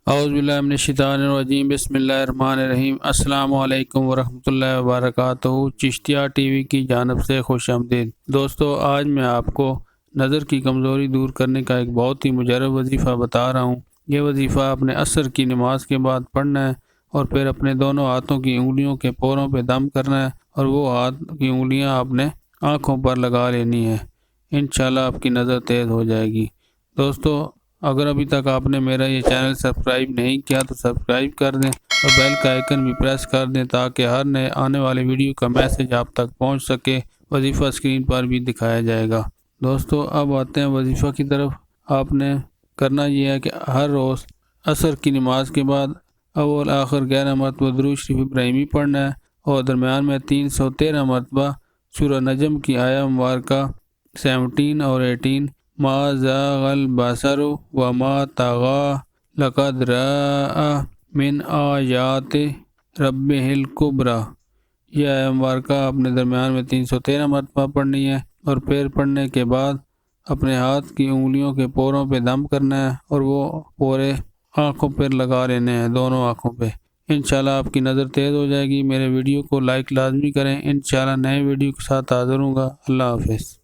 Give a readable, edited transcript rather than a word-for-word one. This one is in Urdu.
اعوذ باللہ من الشیطان الرجیم، بسم اللہ الرحمن الرحیم۔ السلام علیکم ورحمۃ اللہ وبرکاتہ۔ چشتیہ ٹی وی کی جانب سے خوش آمدید۔ دوستو، آج میں آپ کو نظر کی کمزوری دور کرنے کا ایک بہت ہی مجرب وظیفہ بتا رہا ہوں۔ یہ وظیفہ اپنے عصر کی نماز کے بعد پڑھنا ہے اور پھر اپنے دونوں ہاتھوں کی انگلیوں کے پوروں پہ دم کرنا ہے اور وہ ہاتھ کی انگلیاں اپنے آنکھوں پر لگا لینی ہے۔ انشاءاللہ آپ کی نظر تیز ہو جائے گی۔ دوستو، اگر ابھی تک آپ نے میرا یہ چینل سبسکرائب نہیں کیا تو سبسکرائب کر دیں اور بیل کا آئیکن بھی پریس کر دیں تاکہ ہر نئے آنے والے ویڈیو کا میسج آپ تک پہنچ سکے۔ وظیفہ اسکرین پر بھی دکھایا جائے گا۔ دوستو، اب آتے ہیں وظیفہ کی طرف۔ آپ نے کرنا یہ ہے کہ ہر روز عصر کی نماز کے بعد اول آخر 11 مرتبہ درود شریف ابراہیمی پڑھنا ہے اور درمیان میں 313 مرتبہ سورہ نجم کی آیہ مبارکہ 17 اور 18 ما زاغ البصر وما طغى لقد رأى من آیات ربہ الکبریٰ، یہ آیہ مبارکہ اپنے درمیان میں 313 مرتبہ پڑھنی ہے اور پھر پڑھنے کے بعد اپنے ہاتھ کی انگلیوں کے پوروں پہ دم کرنا ہے اور وہ پورے آنکھوں پر لگا لینے ہیں، دونوں آنکھوں پہ۔ انشاءاللہ آپ کی نظر تیز ہو جائے گی۔ میرے ویڈیو کو لائک لازمی کریں۔ انشاءاللہ نئے ویڈیو کے ساتھ حاضر ہوں گا۔ اللہ حافظ۔